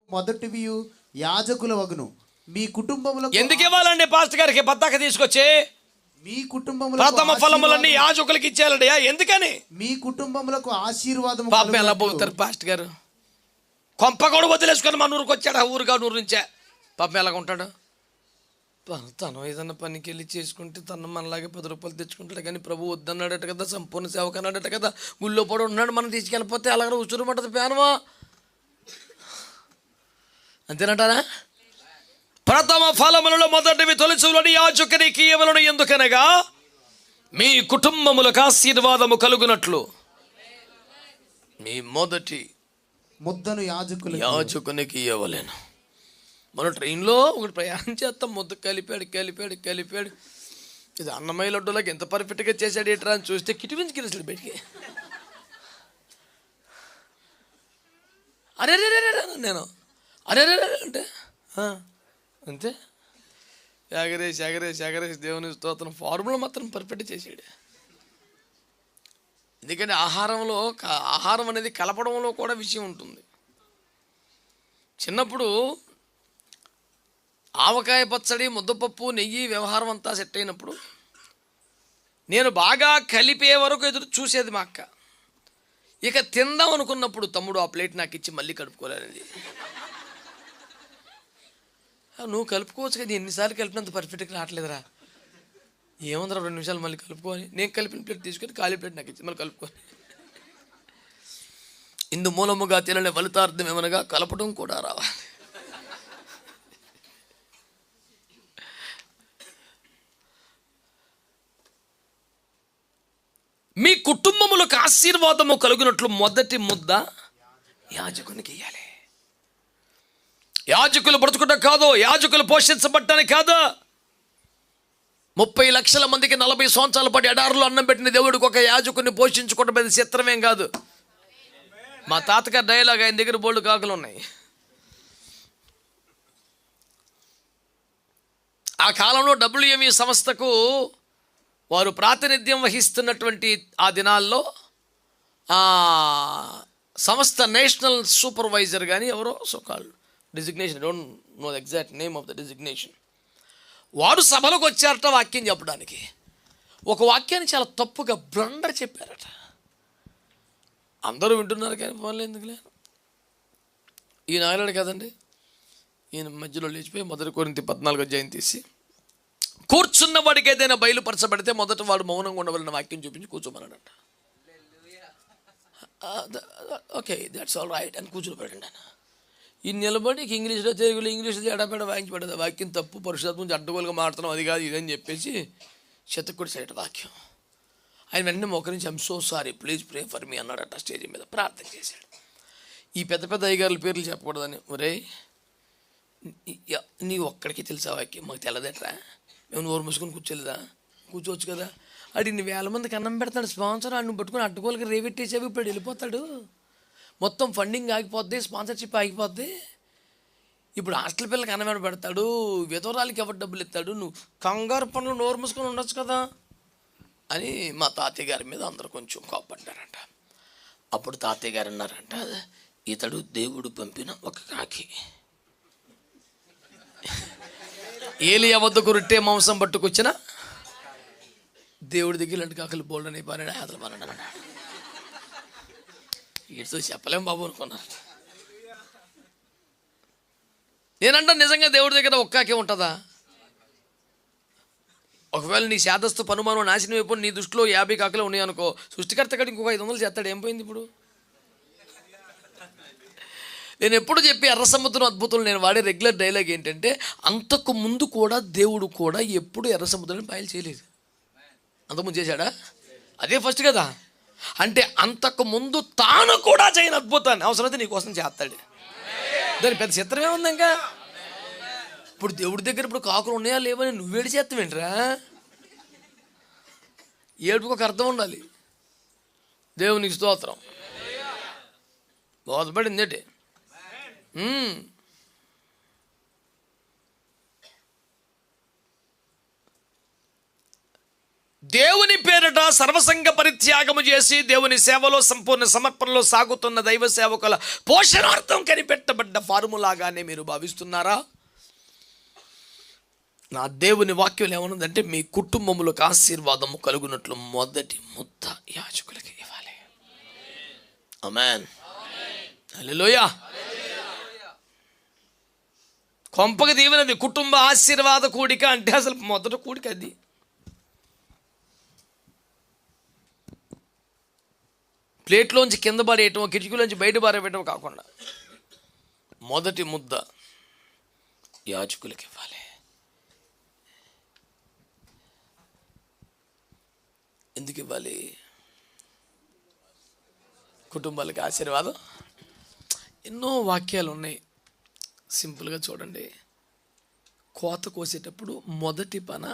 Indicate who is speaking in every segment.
Speaker 1: మొదటివి యాజకుల వగును మీ కుటుంబములకు.
Speaker 2: ఎందుకు ఇవ్వాలండి పాస్టర్ గారికి బత్తాక తీసుకొచ్చి?
Speaker 1: మీ కుటుంబములకు
Speaker 2: ప్రథమ ఫలములన్నీ యాజకులకి ఇచ్చేయాలండి. ఎందుకని?
Speaker 1: మీ కుటుంబములకు ఆశీర్వాదం.
Speaker 2: పాపం ఎలా పోతారు పాస్టర్ గారు? కొంప కూడా వదిలేసుకొని మన ఊరికి వచ్చాడు, ఆ ఊరుగా ఊరు నుంచే. పాపం ఎలాగ ఉంటాడు? తను ఏదన్నా పనికి వెళ్ళి చేసుకుంటే తను మనలాగే 10 రూపాయలు తెచ్చుకుంటాడు. కానీ ప్రభు వద్దన్నాడట కదా, సంపూర్ణ సేవకు అన్నాడట కదా, గుళ్ళో పడి ఉన్నాడు. మనం తీసుకెళ్ళిపోతే అలాగే ఉసురుమంటది పేనమా, అంతేనంటారా? ప్రథమ ఫలములలో మొదటివి తొలిచులని యాజకునికి ఇవ్వలను. ఎందుకనగా మీ కుటుంబములకు ఆశీర్వాదము కలుగునట్లు మీ మొదటి
Speaker 1: ముద్దను
Speaker 2: యాజకునికి ఇవ్వలేను. మన ట్రైన్లో ఒకటి ప్రయాణం చేస్తాం, ముద్ద కలిపాడు. ఇది అన్నమయ్య లడ్డూలాగా ఎంత పర్ఫెక్ట్గా చేశాడు ఏంట్రా అని చూస్తే కిటిపించి కిరిసలు బయటికి. అరే నేను అరే అంటే అంతే. ఎగరేసి దేవుని స్తోత్రం. ఫార్ములా మాత్రం పర్ఫెక్ట్ చేసాడు. ఎందుకంటే ఆహారం అనేది కలపడంలో కూడా విషయం ఉంటుంది. చిన్నప్పుడు ఆవకాయ పచ్చడి, ముద్దపప్పు, నెయ్యి వ్యవహారం అంతా సెట్ అయినప్పుడు నేను బాగా కలిపే వరకు ఎదురు చూసేది మా అక్క. ఇక తిందాం అనుకున్నప్పుడు తమ్ముడు ఆ ప్లేట్ నాకు ఇచ్చి మళ్ళీ కలుపుకోలేనిది. నువ్వు కలుపుకోవచ్చు కదా, ఎన్నిసార్లు కలిపినంత పర్ఫెక్ట్గా రావట్లేదురా, ఏముందిరా 2 నిమిషాలు మళ్ళీ కలుపుకోవాలి. నేను కలిపిన ప్లేట్ తీసుకొని ఖాళీ ప్లేట్ నాకు ఇచ్చి మళ్ళీ కలుపుకోవాలి. ఇందు మూలముగా తినని ఫలితార్థం ఏమనగా కలపడం కూడా రావాలి. మీ కుటుంబములకు ఆశీర్వాదము కలుగునట్లు మొదటి ముద్ద యాజకునికి ఇయ్యాలి. యాజకులు బ్రతుకుట కాదు, యాజకులు పోషించబడ్డానికి కాదు. 30 లక్షల మందికి 40 సంవత్సరాల పాటు ఎడారులో అన్నం పెట్టిన దేవుడికి ఒక యాజకుని పోషించుకోవడం పెద్ద చిత్రమేం కాదు. మా తాతగారి డైలాగ్, ఆయన దగ్గర బోల్డ్ కాకులు ఉన్నాయి. ఆ కాలంలో WME సంస్థకు వారు ప్రాతినిధ్యం వహిస్తున్నటువంటి ఆ దినాల్లో సంస్థ నేషనల్ సూపర్వైజర్ కానీ ఎవరో so called designation, don't know the exact name of the designation, వారు సభలకు వచ్చారట వాక్యం చెప్పడానికి. ఒక వాక్యాన్ని చాలా తప్పుగా బ్లండర్ చెప్పారట. అందరూ వింటున్నారు కానీ ఫోన్లో ఎందుకులే. ఈయన ఆగలేడు కదండి, ఈయన మధ్యలో లేచిపోయి 1 కొరింథీ 14వ అధ్యాయం తీసి కూర్చున్న వాడికి ఏదైనా బయలుపరచబడితే మొదట వాడు మౌనంగా ఉండవలన వాక్యం చూపించి కూర్చోమన్నాడంట. ఓకే దట్స్ ఆల్ రైట్ అని కూర్చోబెట్టండి ఆయన. ఈ నిలబడి ఇంగ్లీష్లో తెలుగులో ఇంగ్లీష్లో ఎడబెడ వాయించబడదు, వాక్యం తప్పు, పరిశుద్ధాత్మ నుంచి అడ్డగోలుగా మాట్లాడడం అది కాదు ఇదని చెప్పేసి శతకుడి సైడ్ వాక్యం. ఆయన వెంటనే మోకరించి I'm so sorry please pray for me అన్నాడట. స్టేజ్ మీద ప్రార్థన చేశాడు. ఈ పెద్ద అయ్యగారుల పేర్లు చెప్పకూడదని, ఒరే నీ ఒక్కడికి తెలుసా వాక్యం, మాకు తెల్లదట్రా, మేము నోరు మూసుకొని కూర్చోవచ్చు కదా. అడిగిన 1000 మందికి అన్నం పెడతాడు స్పాన్సర్, అడిని పట్టుకొని అడ్డగోలుగా రేవెట్టేసేవి. ఇప్పుడు వెళ్ళిపోతాడు, మొత్తం ఫండింగ్ ఆగిపోద్ది, స్పాన్సర్షిప్ ఆగిపోద్ది. ఇప్పుడు హాస్టల్ పిల్లలకి అన్నం పెడతాడు, విధవరాలకి ఎవరు డబ్బులు ఇస్తాడు, నువ్వు కంగారు పనులు నోరు మూసుకొని ఉండొచ్చు కదా అని మా తాతయ్య గారి మీద అందరూ కొంచెం కోపడ్డారంట. అప్పుడు తాతయ్య గారు అన్నారంట, ఇతడు దేవుడు పంపిన ఒక కాకి. ఏలియా వద్దకు రొట్టె మాంసం పట్టుకొచ్చిన దేవుడి దగ్గర ఇలాంటి కాకులు బోల్డని పారాడు, ఆదలు పారాడు అన్నాడు. వీటితో చెప్పలేం బాబు అనుకున్నారు. నేనంటా నిజంగా దేవుడి దగ్గర ఒక్కాకే ఉంటుందా? ఒకవేళ నీ శాదస్తు పనుమానం నాశనం అయిపోయి నీ దృష్టిలో 50 కాకులు ఉన్నాయి అనుకో, సృష్టికర్త కాడికి ఇంకొక 500 చేస్తాడు, ఏం పోయింది ఇప్పుడు? నేను ఎప్పుడు చెప్పి ఎర్ర సముద్రం అద్భుతులు నేను వాడే రెగ్యులర్ డైలాగ్ ఏంటంటే, అంతకు ముందు కూడా దేవుడు కూడా ఎప్పుడు ఎర్ర సముద్రాన్ని బయలు చేయలేదు. అంతకుముందు చేశాడా? అదే ఫస్ట్ కదా. అంటే అంతకు ముందు తాను కూడా చేయని అద్భుతాన్ని అవసరమైతే నీకోసం చేస్తాడు. దాని పెద్ద చిత్రమే ఉంది. ఇంకా ఇప్పుడు దేవుడి దగ్గర ఇప్పుడు కాకులు ఉన్నాయా లేవని నువ్వేడి చేస్తావేంట్రా? ఏడుపుకు ఒక అర్థం ఉండాలి. దేవునికి స్తోత్రం. బోధపడింది ఏంటి? దేవుని పేరు పేరిట సర్వసంగ పరిత్యాగము చేసి దేవుని సేవలో సంపూర్ణ సమర్పణలో సాగుతున్న దైవ సేవకుల పోషణార్థం కనిపెట్టబడ్డ ఫార్ములాగానే మీరు భావిస్తున్నారా? నా దేవుని వాక్యం ఏమనుందంటే, మీ కుటుంబములకు ఆశీర్వాదము కలుగునట్లు మొదటి ముద్ద యాజకులకి ఇవ్వాలి. ఆమేన్. హల్లెలూయా. కొంపకి దీవెనది కుటుంబ ఆశీర్వాద కూడిక అంటే అసలు మొదటి కూడిక అది. ప్లేట్లోంచి కింద పడేయటం, కిటికీలోంచి బయట పారవేయటం కాకుండా మొదటి ముద్ద యాజకులకి ఇవ్వాలి. ఎందుకు ఇవ్వాలి? కుటుంబాలకి ఆశీర్వాదం. ఎన్నో వాక్యాలు ఉన్నాయి, సింపుల్గా చూడండి. కోత కోసేటప్పుడు మొదటి పన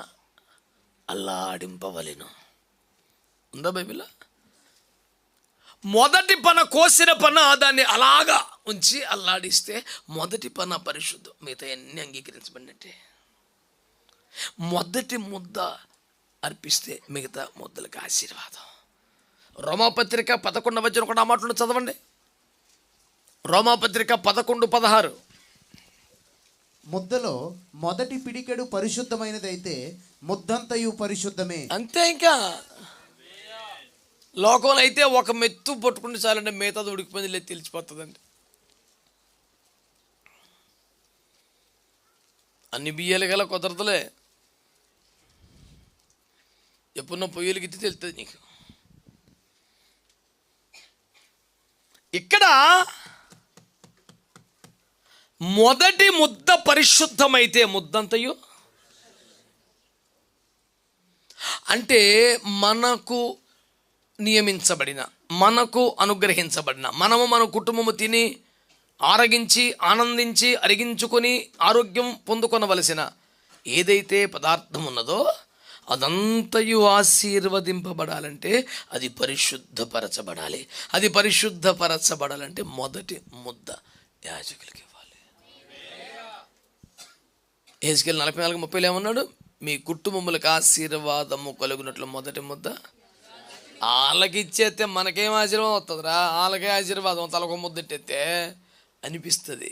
Speaker 2: అల్లాడింపవలెను. ఉందా బైబిల్లో? మొదటి పన కోసిన పన దాన్ని అలాగా ఉంచి అల్లాడిస్తే మొదటి పన పరిశుద్ధం, మిగతా అన్నీ అంగీకరించబడినట్టే. మొదటి ముద్ద అర్పిస్తే మిగతా ముద్దలకు ఆశీర్వాదం. రోమాపత్రిక 11 కూడా ఆ మాటలు చదవండి. రోమాపత్రిక 11:16.
Speaker 1: ముద్దలో మొదటి పిడికెడు పరిశుద్ధమైనదైతే ముద్దంతయు పరిశుద్ధమే.
Speaker 2: అంతే. ఇంకా లోకంలో అయితే ఒక మెత్తు పట్టుకుంటే చాలంటే మిగతాది ఉడికిపోయింది లేదు తెలిసిపోతుందండి. అన్ని బియ్యాలు గల కుదరదులే. ఎప్పుడున్న పొయ్యిలకి ఇచ్చి తెలుస్తుంది నీకు. ఇక్కడ మొదటి ముద్ద పరిశుద్ధమైతే ముద్దంతయు అంటే మనకు నియమించబడిన, మనకు అనుగ్రహించబడిన, మనము మన కుటుంబము తిని ఆరగించి ఆనందించి అరిగించుకొని ఆరోగ్యం పొందుకొనవలసిన ఏదైతే పదార్థం ఉన్నదో అదంతయు ఆశీర్వదింపబడాలంటే అది పరిశుద్ధపరచబడాలి. అది పరిశుద్ధపరచబడాలంటే మొదటి ముద్ద యాజకులకి ఇవ్వాలి. హెజ్కేలు 44:30 ఏమన్నాడు? మీ కుటుంబములకు ఆశీర్వాదము కలుగునట్లు మొదటి ముద్ద. వాళ్ళకి ఇచ్చేస్తే మనకేం ఆశీర్వాదం వస్తుందిరా? వాళ్ళకే ఆశీర్వాదం తలకు ముద్దెట్టేస్తే అనిపిస్తుంది.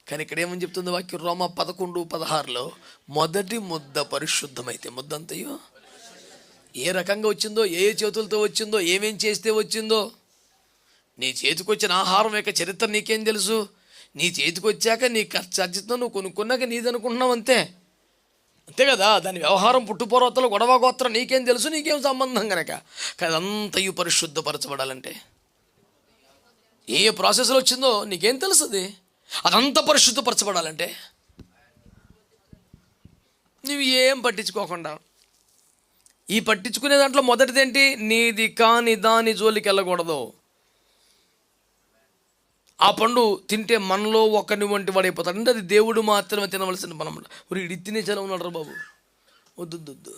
Speaker 2: కానీ ఇక్కడ ఏమని చెప్తుంది వాక్యం? రోమా 11:16లో మొదటి ముద్ద పరిశుద్ధమైతే ముద్దంతయో ఏ రకంగా వచ్చిందో, ఏ చేతులతో వచ్చిందో, ఏమేం చేస్తే వచ్చిందో, నీ చేతికి వచ్చిన ఆహారం యొక్క చరిత్ర నీకేం తెలుసు? నీ చేతికి వచ్చాక నీ ఖర్చుతో నువ్వు కొనుక్కున్నాక నీది అనుకుంటున్నావు, అంతే కదా. దాని వ్యవహారం పుట్టుపూర్వతలు గొడవ గోత్రం నీకేం తెలుసు? నీకేం సంబంధం కనుక. అదంతయు పరిశుద్ధపరచబడాలంటే ఏ ప్రాసెస్లో వచ్చిందో నీకేం తెలుస్తుంది? అదంతా పరిశుద్ధపరచబడాలంటే నువ్వు ఏం పట్టించుకోకుండా, ఈ పట్టించుకునే దాంట్లో మొదటిదేంటి? నీది కాని దాని జోలికి వెళ్ళకూడదు. ఆ పండు తింటే మనలో ఒకని వంటి వాడైపోతాడు. అంటే అది దేవుడు మాత్రమే తినవలసిన మనం. ఇడి తినే చాలా ఉన్నాడు రా బాబు, వద్దు.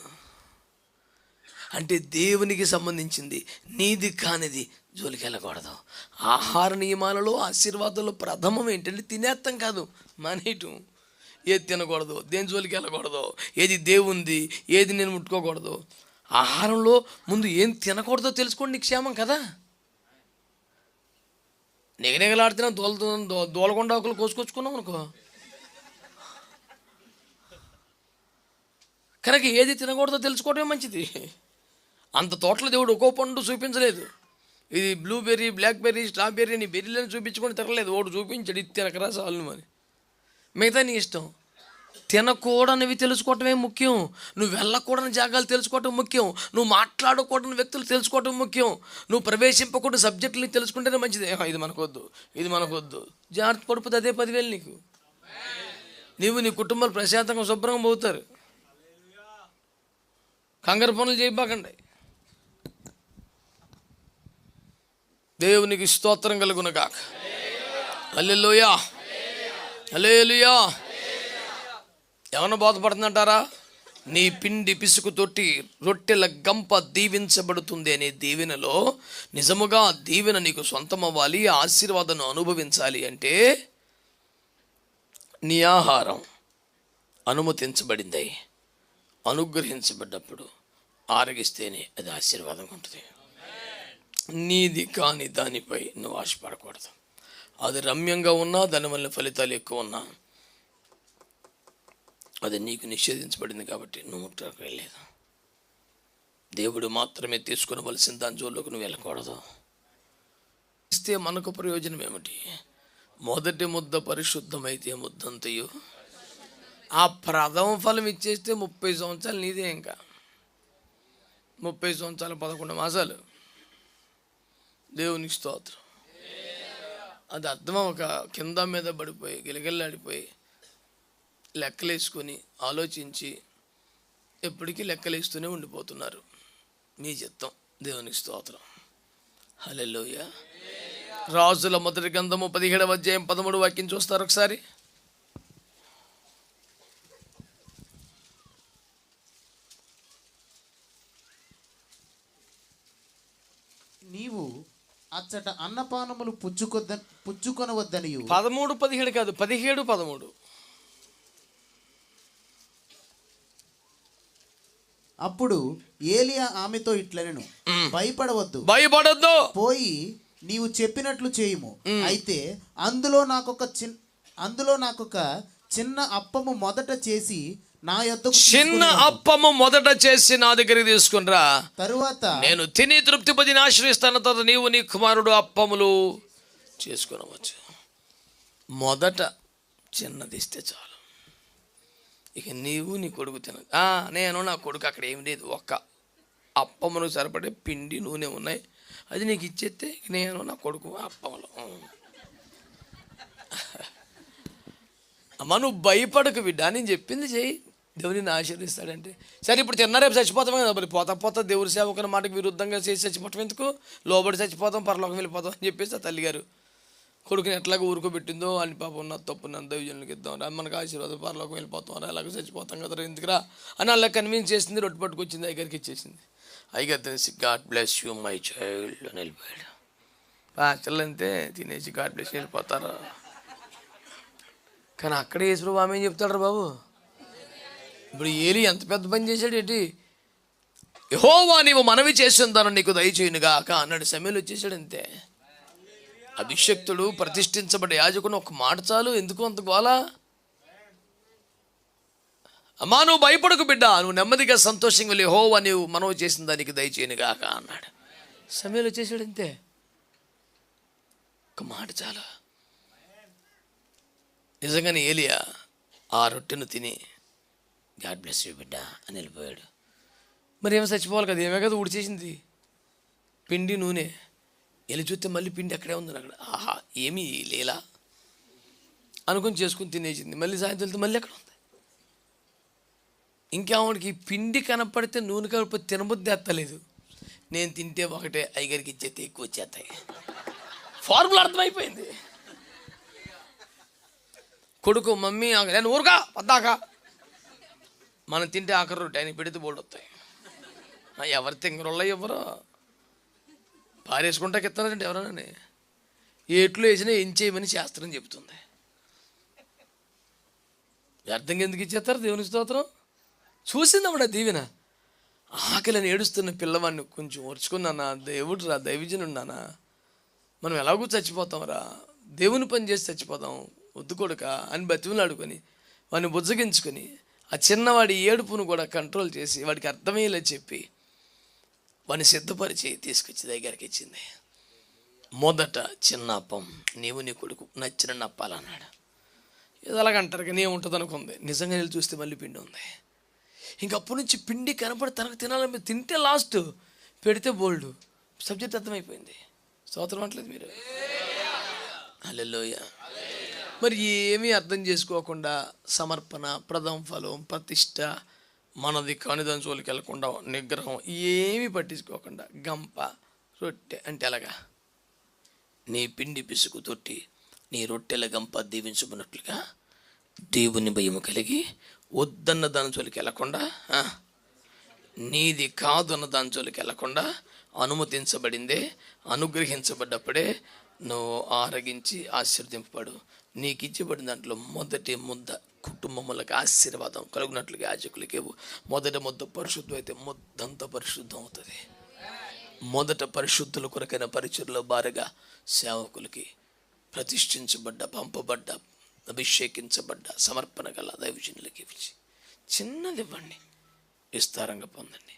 Speaker 2: అంటే దేవునికి సంబంధించింది నీది కానిది జోలికి వెళ్ళకూడదు. ఆహార నియమాలలో ఆశీర్వాదాల్లో ప్రథమం ఏంటంటే తినేస్తాం కాదు, మానేయటం. ఏది తినకూడదు, దేని జోలికి వెళ్ళకూడదు, ఏది దేవుంది, ఏది నేను ముట్టుకోకూడదు. ఆహారంలో ముందు ఏం తినకూడదో తెలుసుకోండి, నీకు క్షేమం కదా. నిగనిగలాడుతున్నా దోలకొండ ఆకులు కోసుకొచ్చుకున్నాం అనుకో. కనుక ఏది తినకూడదో తెలుసుకోవడమే మంచిది. అంత తోటలో దేవుడు ఒక్కో పండు చూపించలేదు. ఇది బ్లూబెర్రీ, బ్లాక్బెర్రీ, స్ట్రాబెర్రీ నీ బెర్రీలను చూపించుకొని తినలేదు. ఒకటి చూపించాడు, ఇది తినకరా చాలు అని. మిగతా నీ ఇష్టం. తినకూడనివి తెలుసుకోవటమే ముఖ్యం. నువ్వు వెళ్ళకూడని జాగాలు తెలుసుకోవటం ముఖ్యం. నువ్వు మాట్లాడకూడని వ్యక్తులు తెలుసుకోవటం ముఖ్యం. నువ్వు ప్రవేశింపకూడని సబ్జెక్టులు తెలుసుకుంటేనే మంచిది. ఇది మనకొద్దు జాగ్రత్త పడిపోతే అదే 10,000 నీకు. నీవు నీ కుటుంబాలు ప్రశాంతంగా శుభ్రంగా పోతారు. కంగారు పనులు చేయబాకండి. దేవునికి స్తోత్రం కలుగునుగాక. హల్లెలూయా, హల్లెలూయా. ఏమన్నా బాధపడుతుందంటారా? నీ పిండి పిసుకు తొట్టి రొట్టెల గంప దీవించబడుతుంది అనే దీవెనలో నిజముగా దీవెన నీకు సొంతం అవ్వాలి, ఆశీర్వాదం అనుభవించాలి అంటే నీ ఆహారం అనుమతించబడింది, అనుగ్రహించబడ్డప్పుడు ఆరగిస్తేనే అది ఆశీర్వాదంగా ఉంటుంది. నీది కాని దానిపై నువ్వు ఆశపడకూడదు. అది రమ్యంగా ఉన్నా, దానివల్ల ఫలితాలు ఎక్కువ ఉన్నా, అది నీకు నిషేధించబడింది కాబట్టి నువ్వు ముట్టకు వెళ్ళలేదు. దేవుడు మాత్రమే తీసుకునవలసిన దాని జోల్లోకి నువ్వు వెళ్ళకూడదు. ఇస్తే మనకు ప్రయోజనం ఏమిటి? మొదటి ముద్ద పరిశుద్ధమైతే ముద్దంతయు, ఆ ప్రథమ ఫలం ఇచ్చేస్తే 30 సంవత్సరాలు నీదే. ఇంకా 30 సంవత్సరాలు 11 మాసాలు. దేవునికి స్తోత్రం. అది అర్థం ఒక కింద మీద పడిపోయి గిలగిల్లాడిపోయి లెక్కలేసుకొని ఆలోచించి ఎప్పటికీ లెక్కలేస్తూనే ఉండిపోతున్నారు. మీ చిత్తం. దేవునికి స్తోత్రం. హల్లెలూయా. రాజుల మొదటి గ్రంథము 17వ అధ్యాయం 13వ వాక్యం చూస్తారు ఒకసారి.
Speaker 1: నీవు అచ్చట అన్నపానములు పుచ్చుకొనవద్దనియు.
Speaker 2: 13-17 కాదు, 17-13.
Speaker 1: అప్పుడు ఏలియా ఆమెతో ఇట్లనెను, భయపడవద్దు, పోయి నీవు చెప్పినట్లు చేయుము. అయితే అందులో నాకొక చిన్న అప్పము మొదట చేసి నా దగ్గరికి తీసుకునిరా. తరువాత
Speaker 2: నేను తిని తృప్తి పొందిన ఆశ్రయిస్తాను. తర్వాత నీవు నీ కుమారుడు అప్పములు చేసుకునవచ్చు. మొదట చిన్నది ఇస్తే చాలు. ఇక నీవు నీ కొడుకు తిన. నేను నా కొడుకు అక్కడ ఏమి లేదు, ఒక్క అప్పమును సరిపడే పిండి నూనె ఉన్నాయి, అది నీకు ఇచ్చేస్తే నేను నా కొడుకు అప్పములు. అమ్మ నువ్వు భయపడకు బిడ్డ, నేను చెప్పింది చెయ్యి, దేవుడిని ఆశీర్వదిస్తాడంటే. సరే ఇప్పుడు తిన్నా రేపు చచ్చిపోతాం కదా, మరి పోతా దేవుడి సేవకుని మాటకు విరుద్ధంగా చేసి చచ్చిపోవటం ఎందుకు? లోబడి చచ్చిపోతాం, పరలోకం వెళ్ళిపోతాం అని చెప్పేసి ఆ తల్లిగారు కొడుకుని ఎట్లాగో ఊరుకోబెట్టిందో అని పాపం ఉన్న తప్పు నన్ను దైవజనులకు ఇద్దాం రా, మనకు ఆశీర్వాదం, పరలోకం వెళ్ళిపోతాం రా, ఎలాగో చచ్చిపోతాం కదా ఎందుకురా అని అలా కన్విన్స్ చేసింది. రొట్టె పట్టుకొచ్చింది, అయ్యగారికి ఇచ్చేసింది. అయ్యగారు తినేసి God bless you my child అని వెళ్ళిపోయాడు. పిల్లలంతే తినేసి గాడ్ బ్లెస్ వెళ్ళిపోతారా. కానీ అక్కడే యేసుప్రభు ఆమె ఏం చెప్తాడు బాబు? ఇప్పుడు ఏలి ఎంత పెద్ద పని చేశాడు ఏంటి? యెహోవా నీవు మనవి చేసిందాను నీకు దయచేయునుగాక అన్నాడు. సమయంలో వచ్చేసాడు అంతే. అభిషక్తుడు ప్రతిష్ఠించబడే యాజకుని ఒక మాట చాలు, ఎందుకు అంత గోలా? అమ్మా నువ్వు భయపడకు బిడ్డ, నువ్వు నెమ్మదిగా సంతోషంగా వెళ్ళి యెహోవా నీవు మనవి చేసిన దానికి దయచేయునుగాక అన్నాడు. సమయంలో వచ్చేసాడు అంతే. ఒక మాట చాలు. నిజంగానే ఏలియా ఆ రొట్టెను తిని గాడ్ బ్లెస్ యూ బిడ్డ అని వెళ్ళిపోయాడు. మరి ఏమో చచ్చిపోవాలి కదా, ఏమే కదా ఊడి చేసింది పిండి నూనె. వెళ్ళి చూస్తే మళ్ళీ పిండి అక్కడే ఉంది అక్కడ. ఆహా ఏమీ లేలా అనుకుని చేసుకుని తినేసింది. మళ్ళీ సాయంత్రం వెళ్తే మళ్ళీ అక్కడ ఉంది. ఇంకేమడికి పిండి కనపడితే నూనె కనపడి తినబుద్ధి ఎత్తలేదు. నేను తింటే ఒకటే, అయ్యగారికి ఇచ్చేస్తే ఎక్కువ వచ్చేస్తాయి. ఫార్ములా అర్థమైపోయింది. కొడుకు మమ్మీ నేను ఊరుగా పద్దాక మనం తింటే ఆఖరి రొట్టె ఆయన పెడితే బోల్డ్ వస్తాయి. ఎవరు తింగరోళ్ళ ఎవరో పారేసుకుంటాకి ఇస్తున్నారంటే ఎవరన్నా ఏట్లో వేసినా ఏం చేయమని శాస్త్రం చెబుతుంది. వ్యర్థంగా ఎందుకు ఇచ్చేస్తారు? దేవుని స్తోత్రం. చూసిందమ్మడ దీవెన. ఆకలిని ఏడుస్తున్న పిల్లవాడిని కొంచెం ఓర్చుకున్నానా, దేవుడు రా దైవజనున్నానా, మనం ఎలాగూ చచ్చిపోతాం రా, దేవుని పని చేసి చచ్చిపోతాం, వద్దు కొడుక అని బతిమలాడుకొని వాడిని బుజ్జగించుకొని ఆ చిన్నవాడి ఏడుపును కూడా కంట్రోల్ చేసి వాడికి అర్థమయ్యేలా చెప్పి వాడిని సిద్ధపరిచి తీసుకొచ్చి దగ్గరికి ఇచ్చింది. మొదట చిన్న అప్పం, నీవు నీ కొడుకు నచ్చిన నప్పాలన్నాడు. ఇది అలాగంటారు కానీ ఏముంటుంది అనుకుంది. నిజంగా వెళ్ళి చూస్తే మళ్ళీ పిండి ఉంది. ఇంకప్పటి నుంచి పిండి కనపడి తనకు తినాలని తింటే లాస్ట్, పెడితే బోల్డ్. సబ్జెక్ట్ అర్థమైపోయింది. స్తోత్రం అంటలేదు మీరు? హల్లెలూయా. మరి ఏమీ అర్థం చేసుకోకుండా సమర్పణ, ప్రథమ ఫలం, ప్రతిష్ట, మనది కాని దాని జోలికి వెళ్ళకుండా, నిగ్రహం ఏమీ పట్టించుకోకుండా గంప రొట్టె అంటే ఎలాగా? నీ పిండి పిసుకు తొట్టి నీ రొట్టెల గంప దీవించుకున్నట్లుగా దేవుని భయము కలిగి వద్దన్న దాని జోలికి వెళ్ళకుండా, నీది కాదు అన్న దాని జోలికి వెళ్ళకుండా, అనుమతించబడిందే అనుగ్రహించబడ్డప్పుడే నువ్వు ఆరగించి ఆశీర్వదింపబడు. నీకు ఇచ్చబడిన దాంట్లో మొదటి ముద్ద కుటుంబములకు ఆశీర్వాదం కలుగునట్లుగా యాజకులకి మొదట ముద్ద పరిశుద్ధం అయితే ముద్దంతా పరిశుద్ధం అవుతుంది. మొదట పరిశుద్ధుల కొరకైన పరిచయలో బారగా సేవకులకి ప్రతిష్ఠించబడ్డ, పంపబడ్డ, అభిషేకించబడ్డ, సమర్పణ గల దైవజనులకి ఇచ్చి చిన్నది ఇవ్వండి, విస్తారంగా పొందండి.